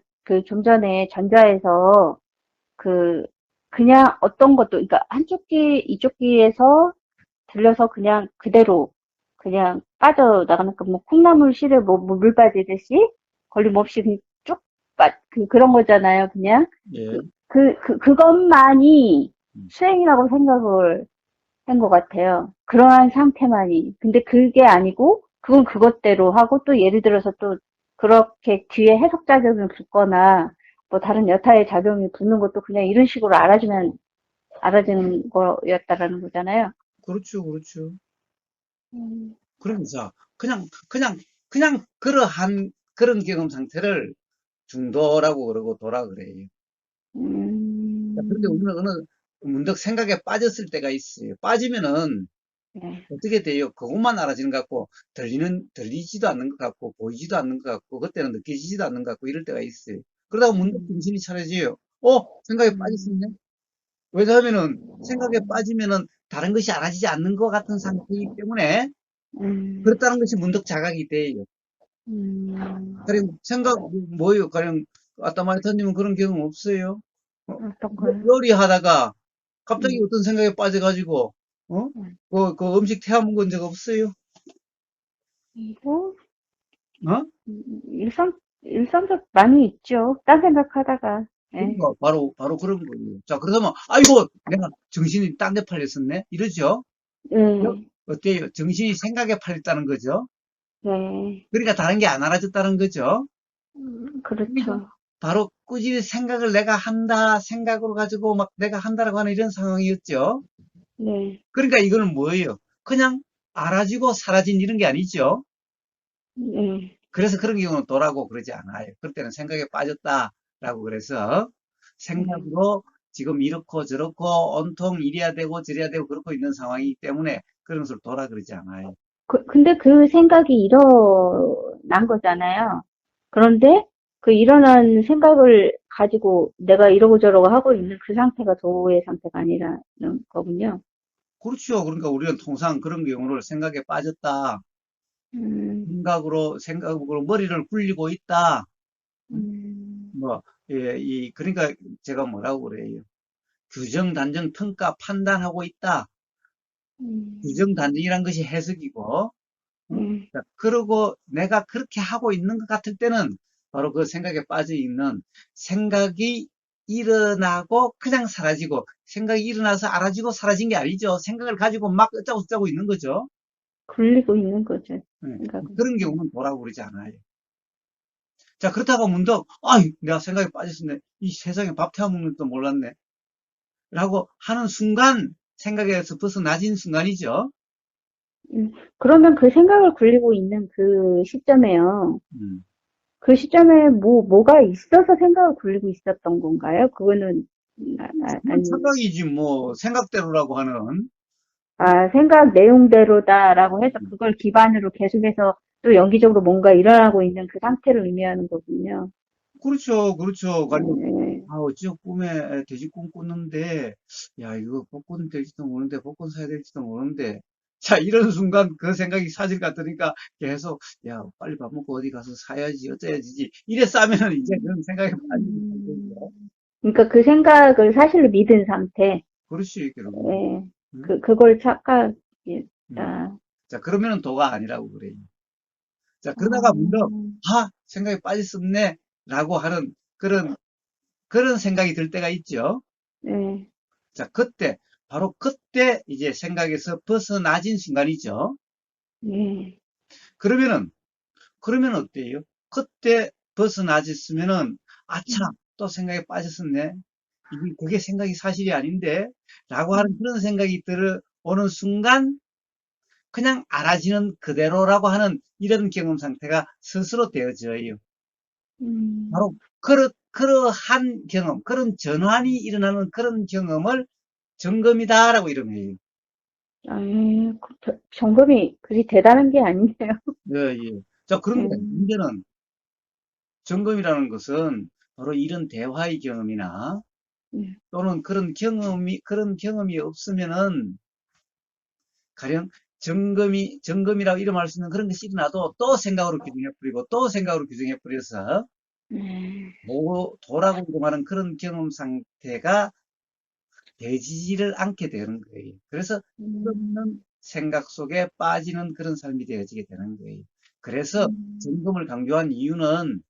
좀 전에 전자에서 그, 그냥 어떤 것도, 그러니까 이쪽 귀에서 들려서 그냥 그대로, 그냥 빠져나가는, 뭐, 콩나물 실에 물 빠지듯이 걸림없이 그냥 쭉 그런 거잖아요, 그냥. 예. 그것만이 음, 수행이라고 생각을 한 것 같아요. 그러한 상태만이. 근데 그게 아니고, 그건 그것대로 하고, 또 예를 들어서 또, 그렇게 뒤에 해석작용을 붙거나, 뭐 다른 여타의 작용이 붙는 것도 그냥 이런 식으로 알아지는 거였다라는 거잖아요. 그렇죠, 그렇죠. 음, 그러면서 그냥 그러한 그런 경험 상태를 중도라고 그러고 도라 그래요. 자, 그런데 음, 우리는 문득 생각에 빠졌을 때가 있어요. 빠지면은 네. 어떻게 돼요? 그것만 알아지는 것 같고, 들리지도 않는 것 같고, 보이지도 않는 것 같고, 그때는 느껴지지도 않는 것 같고, 이럴 때가 있어요. 그러다가 문득 음, 정신이 차려져요. 생각에 음, 빠졌었네. 왜냐하면은 생각에 빠지면은 다른 것이 알아지지 않는 것 같은 상태이기 때문에 음, 그렇다는 것이 문득 자각이 돼요. 음, 그리고 생각 뭐예요? 가령 아따마이터님은 그런 경험 없어요? 어? 어떤 거요? 요리하다가 갑자기 음, 어떤 생각에 빠져가지고 어? 음. 그 음식 태워 먹은 적 없어요? 이거, 어? 일상적 많이 있죠. 딴 생각하다가, 예, 그러니까 바로 그런 거예요. 자, 그러면 아이고 내가 정신이 딴 데 팔렸었네 이러죠. 예, 어때요? 정신이 생각에 팔렸다는 거죠. 네, 그러니까 다른 게 안 알아졌다는 거죠. 그러니까 그렇죠. 바로 꾸준히 생각을 내가 한다 생각으로 가지고 막 내가 한다라고 하는 이런 상황이었죠. 네, 그러니까 이거는 뭐예요? 그냥 알아지고 사라진 이런 게 아니죠. 네, 그래서 그런 경우는 도라고 그러지 않아요. 그럴 때는 생각에 빠졌다라고 그래서 네. 생각으로 지금 이렇고 저렇고 온통 이래야 되고 저래야 되고 그렇고 있는 상황이기 때문에 그런 것을 도라 그러지 않아요. 근데 그 생각이 일어난 거잖아요. 그런데 그 일어난 생각을 가지고 내가 이러고 저러고 하고 있는 그 상태가 도의 상태가 아니라는 거군요. 그렇죠. 그러니까 우리는 통상 그런 경우를 생각에 빠졌다. 음, 생각으로 머리를 굴리고 있다. 음, 뭐, 예, 그러니까 제가 뭐라고 그래요. 규정, 단정, 평가, 판단하고 있다. 규정, 음, 단정이란 것이 해석이고, 응? 음, 자, 그러고 내가 그렇게 하고 있는 것 같을 때는 바로 그 생각에 빠져 있는 생각이 일어나고 그냥 사라지고 생각이 일어나서 알아지고 사라진 게 아니죠. 생각을 가지고 막 어쩌고 저쩌고 있는 거죠. 굴리고 있는 거죠. 예, 생각은. 그런 경우는 뭐라고 그러지 않아요. 자, 그렇다고 문득, 내가 생각에 빠졌었네. 이 세상에 밥 태워 먹는 것도 몰랐네. 라고 하는 순간, 생각에서 벗어나진 순간이죠. 그러면 그 생각을 굴리고 있는 그 시점에요. 음. 그 시점에 뭐가 있어서 생각을 굴리고 있었던 건가요? 그거는, 그건 아니, 생각이지, 뭐, 생각대로라고 하는. 생각 내용대로다라고 해서 그걸 기반으로 계속해서 또 연기적으로 뭔가 일어나고 있는 그 상태를 의미하는 거군요. 그렇죠, 그렇죠. 가령, 네. 어찌 꿈에 돼지 꿈 꿨는데, 야, 이거 복권 될지도 모르는데, 복권 사야 될지도 모르는데. 자, 이런 순간 그 생각이 사질 같으니까 계속, 야, 빨리 밥 먹고 어디 가서 사야지, 어쩌야지. 이래 싸면은 이제 그런 생각에 빠지게 되죠. 그러니까 그 생각을 사실로 믿은 상태, 그렇지, 결국은. 예, 응? 그걸 응. 착각이다. 자, 그러면은 도가 아니라고 그래요. 자, 그러다가 문득, 어, 생각이 빠졌었네. 라고 하는 그런 생각이 들 때가 있죠. 예, 자, 바로 그때 이제 생각에서 벗어나진 순간이죠. 예, 그러면은, 그러면 어때요? 그때 벗어나졌으면은, 아차, 음, 또 생각에 빠졌었네. 그게 생각이 사실이 아닌데, 라고 하는 음, 그런 생각이 들어오는 순간, 그냥 알아지는 그대로라고 하는 이런 경험 상태가 스스로 되어져요. 바로, 음. 그러한 경험, 그런 전환이 일어나는 그런 경험을 점검이다라고 이름해요. 아이, 점검이 그리 대단한 게 아니네요. 예, 예. 자, 그런데 음, 문제는 점검이라는 것은 바로 이런 대화의 경험이나 음, 또는 그런 경험이 없으면은 가령 점검이라고 이름할 수 있는 그런 것이 일어나도 또 생각으로 규정해버리고 또 생각으로 규정해버려서 네. 도라고 이름하는 그런 경험 상태가 되지를 않게 되는 거예요. 그래서 음, 끝없는 생각 속에 빠지는 그런 삶이 되어지게 되는 거예요. 그래서 음, 점검을 강조한 이유는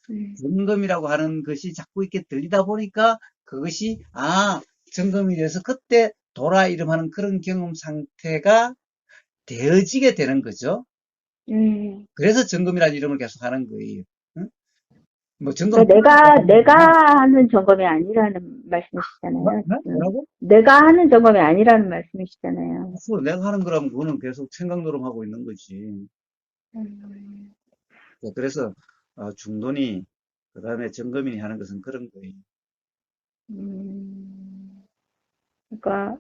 음, 점검이라고 하는 것이 자꾸 이렇게 들리다 보니까 그것이 점검이 돼서 그때 도라 이름하는 그런 경험 상태가 되어지게 되는 거죠. 음. 그래서 점검이라는 이름을 계속 하는 거예요. 응? 뭐 점검 그러니까 내가 하는 점검이 아니라는 말씀이시잖아요, 지금. 뭐라고? 내가 하는 점검이 아니라는 말씀이시잖아요. 앞으로 내가 하는 거라면 그거는 계속 생각 노름하고 있는 거지. 음, 그래서 중돈이 그다음에 점검이 하는 것은 그런 거예요. 음, 그러니까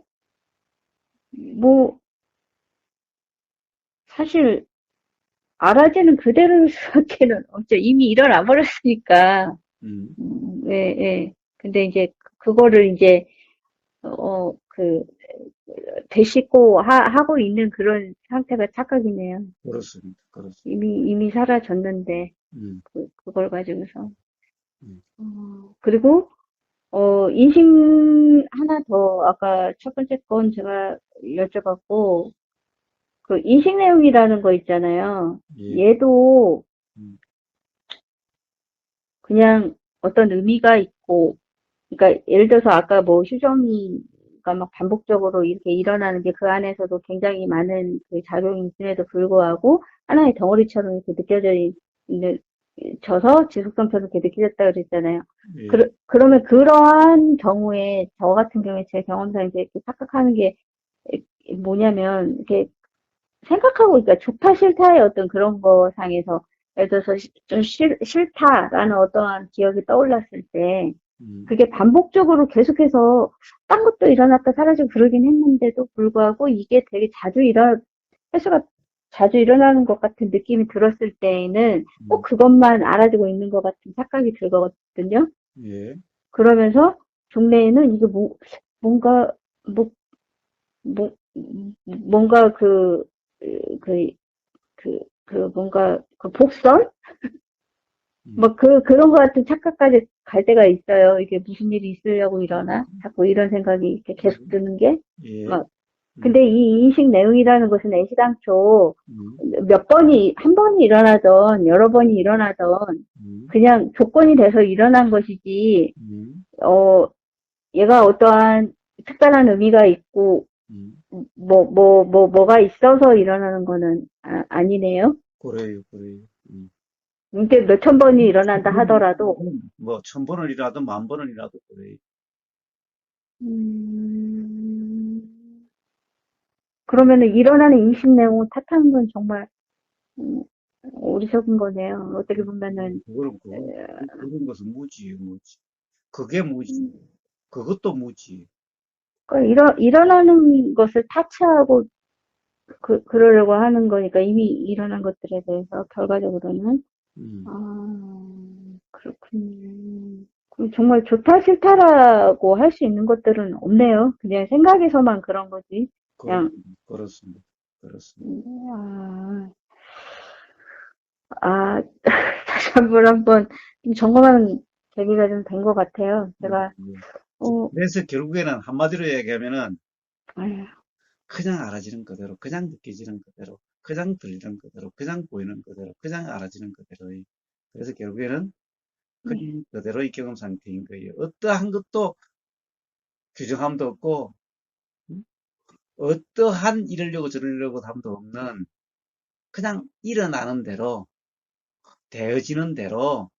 뭐 사실 알아지는 그대로일 수밖에는 없죠. 이미 일어나 버렸으니까. 음, 예, 예. 근데 이제 그거를 이제 되씹고 하고 있는 그런 상태가 착각이네요. 그렇습니다. 그렇습니다. 이미 사라졌는데, 음, 그걸 가지고서. 음, 그리고, 인식 하나 더, 아까 첫 번째 건 제가 여쭤봤고, 그 인식 내용이라는 거 있잖아요. 예, 얘도 음, 그냥 어떤 의미가 있고, 그러니까 예를 들어서 아까 뭐 휴정이가 막 반복적으로 이렇게 일어나는 게 그 안에서도 굉장히 많은 그 작용이 있음에도 불구하고 하나의 덩어리처럼 이렇게 느껴져 있는, 져서 지속성처럼 이렇게 느껴졌다 그랬잖아요. 예, 그러면 그러한 경우에, 저 같은 경우에 제 경험상 이제 이렇게 착각하는 게 뭐냐면, 이렇게 생각하고, 그러니까 좋다 싫다의 어떤 그런 거 상에서, 예를 들어서 좀 싫다라는 어떠한 기억이 떠올랐을 때, 음, 그게 반복적으로 계속해서 딴 것도 일어났다 사라지고 그러긴 했는데도 불구하고 이게 되게 횟수가 자주 일어나는 것 같은 느낌이 들었을 때에는 꼭 음, 그것만 알아두고 있는 것 같은 착각이 들거든요. 예, 그러면서 종래에는 이게 뭔가, 뭐, 뭔가 그, 뭔가 그 복선? 음, 뭐 그런 것 같은 착각까지 갈 때가 있어요. 이게 무슨 일이 있으려고 이러나? 자꾸 이런 생각이 이렇게 계속 드는 게. 예, 막, 음, 근데 이 인식 내용이라는 것은 애시당초 음, 한 번이 일어나던, 여러 번이 일어나던, 음, 그냥 조건이 돼서 일어난 것이지, 음, 어, 얘가 어떠한 특별한 의미가 있고, 음. 뭐가 있어서 일어나는 거는 아니네요. 그래요, 그래요. 이게 몇천 번이 일어난다 하더라도, 뭐, 1000번을이라도 10,000번을이라도 그래요. 음, 그러면은 일어나는 인식 내용을 탓하는 건 정말, 음, 어리석은 거네요. 어떻게 보면은, 그런 것은 무지예요, 무지. 그게 무지. 음, 그것도 무지. 그러니까 일어나는 것을 타치하고, 그러려고 하는 거니까 이미 일어난 것들에 대해서 결과적으로는, 음, 그렇군요. 그럼 정말 좋다 싫다라고 할 수 있는 것들은 없네요. 그냥 생각에서만 그런 거지. 그렇, 그냥, 그렇습니다. 그렇습니다. 음, 아, 다시 한번 좀 점검하는 계기가 좀 된 것 같아요. 음, 제가, 음. 어, 그래서 결국에는 한마디로 얘기하면은 아유, 그냥 알아지는 그대로, 그냥 느껴지는 그대로, 그냥 들리는 그대로, 그냥 보이는 그대로, 그냥 알아지는 그대로. 그래서 결국에는 네. 그냥 그대로의 경험 상태인 거예요. 어떠한 것도 규정함도 없고, 음? 어떠한 이러려고 저러려고 함도 없는 그냥 일어나는 대로, 되어지는 대로,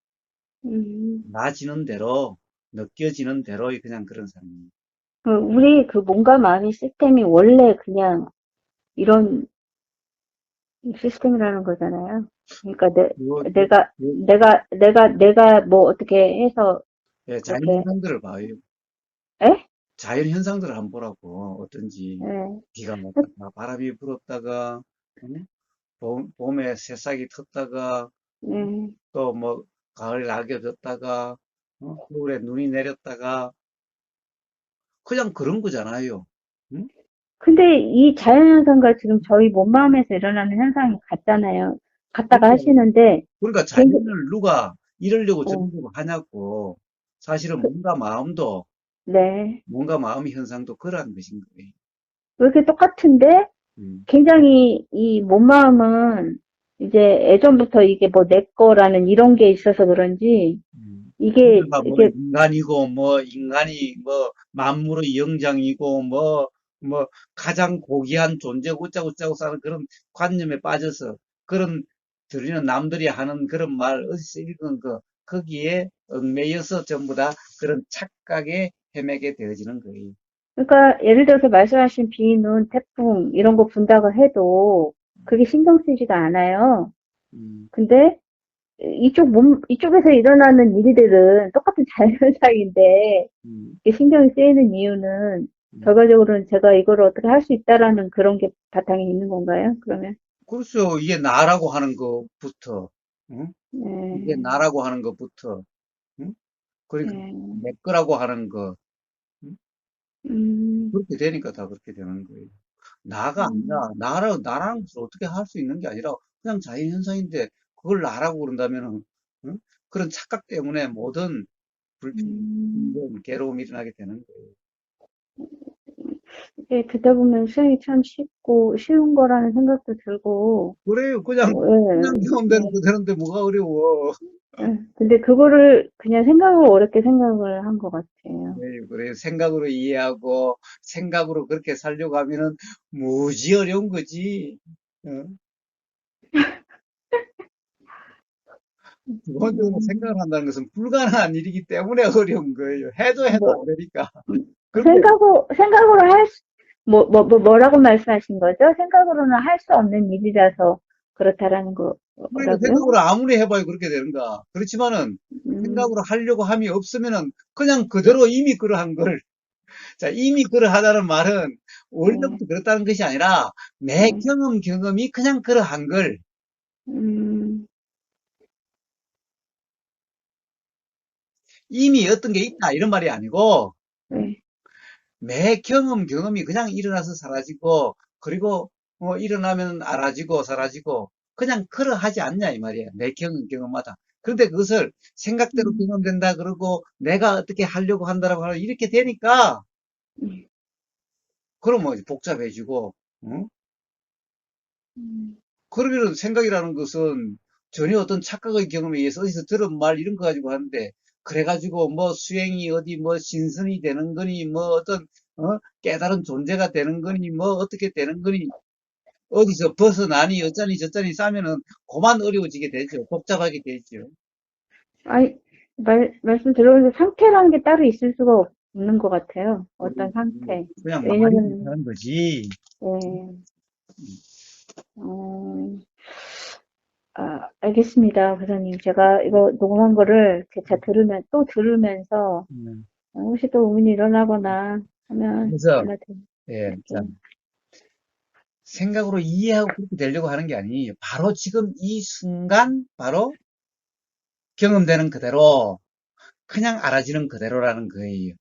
음, 나지는 대로, 느껴지는 대로의 그냥 그런 삶입니다. 우리 그 몸과 마음의 시스템이 원래 그냥 이런 시스템이라는 거잖아요. 그러니까 그거, 내가 뭐 어떻게 해서 예, 자연 그렇게, 현상들을 봐요. 에? 자연 현상들을 한번 보라고. 어떤지. 예, 비가 왔다가, 바람이 불었다가, 응? 봄에 새싹이 텄다가, 응? 예. 또 뭐, 가을에 낙엽 졌다가, 겨울에 눈이 내렸다가, 그냥 그런 거잖아요. 응? 근데 이 자연현상과 지금 저희 몸 마음에서 일어나는 현상이 같잖아요. 같다가 그러니까, 하시는데, 그러니까 굉장히, 자연을 누가 이러려고 어, 저러려고 하냐고. 사실은 그, 네. 뭔가 마음의 현상도 그러한 것인 거예요. 왜 이렇게 똑같은데, 음, 굉장히 이 몸 마음은 이제 예전부터 이게 뭐 내 거라는 이런 게 있어서 그런지, 우리가 뭐 이게, 인간이고 뭐 인간이 뭐 만물의 영장이고 뭐 가장 고귀한 존재 웃자고 사는 그런 관념에 빠져서 그런 들리는 남들이 하는 그런 말 어디서 읽은 거 거기에 얽매여서 전부 다 그런 착각에 헤매게 되어지는 거예요. 그러니까 예를 들어서 말씀하신 비는 태풍 이런 거 분다고 해도 그게 신경 쓰지가 않아요. 음, 근데 이쪽에서 일어나는 일들은 똑같은 자연현상인데, 음, 이게 신경이 쓰이는 이유는, 음. 결과적으로는 제가 이걸 어떻게 할 수 있다라는 그런 게 바탕에 있는 건가요? 그러면? 그렇죠. 이게 나라고 하는 것부터, 응? 이게 네. 나라고 하는 것부터, 응? 그러니까 네. 내 거라고 하는 거. 음? 음, 그렇게 되니까 다 그렇게 되는 거예요. 나가 음, 아니라, 나랑 무슨 어떻게 할 수 있는 게 아니라, 그냥 자연현상인데, 그걸 나라고 그런다면은, 응? 그런 착각 때문에 모든 불평, 음. 힘든 괴로움이 일어나게 되는 거예요. 예, 듣다 보면 수행이 참 쉬운 거라는 생각도 들고, 그래요. 예, 그냥 경험되는 예. 그대로인데 뭐가 어려워. 예. 근데 그거를 그냥 생각을 어렵게 생각을 한 것 같아요. 그래요. 생각으로 이해하고, 생각으로 그렇게 살려고 하면은, 무지 어려운 거지. 어? 기본적으로 생각을 음, 한다는 것은 불가능한 일이기 때문에 어려운 거예요. 해도 안 뭐, 되니까. 근데 생각으로 뭐라고 말씀하신 거죠? 생각으로는 할 수 없는 일이라서 그렇다라는 그러니까 거라고요? 생각으로 아무리 해봐야 그렇게 되는가. 그렇지만은 음, 생각으로 하려고 함이 없으면은 그냥 그대로 이미 그러한 걸. 자, 이미 그러하다는 말은 네, 원래부터 그렇다는 것이 아니라 내 네, 경험이 그냥 그러한 걸. 음, 이미 어떤 게 있다 이런 말이 아니고 응? 네, 매 경험이 그냥 일어나서 사라지고 그리고 일어나면 알아지고 사라지고 그냥 그러하지 않냐 이 말이야. 매 경험마다. 그런데 그것을 생각대로 음, 경험된다 그러고 내가 어떻게 하려고 한다라고 하면 이렇게 되니까 음, 그러면 뭐 복잡해지고 음. 그러면 생각이라는 것은 전혀 어떤 착각의 경험에 의해서 어디서 들은 말 이런 거 가지고 하는데 그래가지고 뭐 수행이 어디 뭐 신선이 되는 거니 뭐 어떤 깨달은 존재가 되는 거니 뭐 어떻게 되는 거니 어디서 벗어나니 어쩌니 저쩌니 싸면은 그만 어려워지게 되죠. 복잡하게 되죠. 아니, 말씀 들어보니까 상태라는 게 따로 있을 수가 없는 것 같아요. 어떤 상태. 그냥 말이 왜냐면, 못하는 거지. 예, 어, 알겠습니다, 부장님. 제가 이거 녹음한 거를 제가 또 들으면서, 음. 혹시 또 의문이 일어나거나 하면 그래서 예, 자, 연락드릴게요. 생각으로 이해하고 그렇게 되려고 하는 게 아니에요. 바로 지금 이 순간 바로 경험되는 그대로 그냥 알아지는 그대로라는 거예요.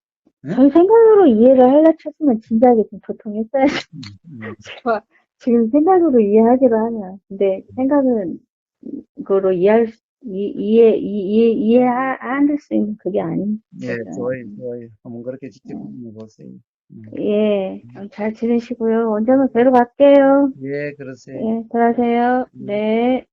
응? 저희 생각으로 이해를 하려 쳤으면 진작에 좀 도통했어야죠. 음, 음. 제가 지금 생각으로 이해하기로 하면. 근데 생각은 그거로 이해할 수 있는 그게 아닌 예, 거죠. 좋아요, 좋아요. 한번 그렇게 직접 음. 경험해 보세요. 예, 잘 지내시고요. 언제면 뵈러 갈게요. 예, 그러세요. 예, 들어가세요. 음. 네.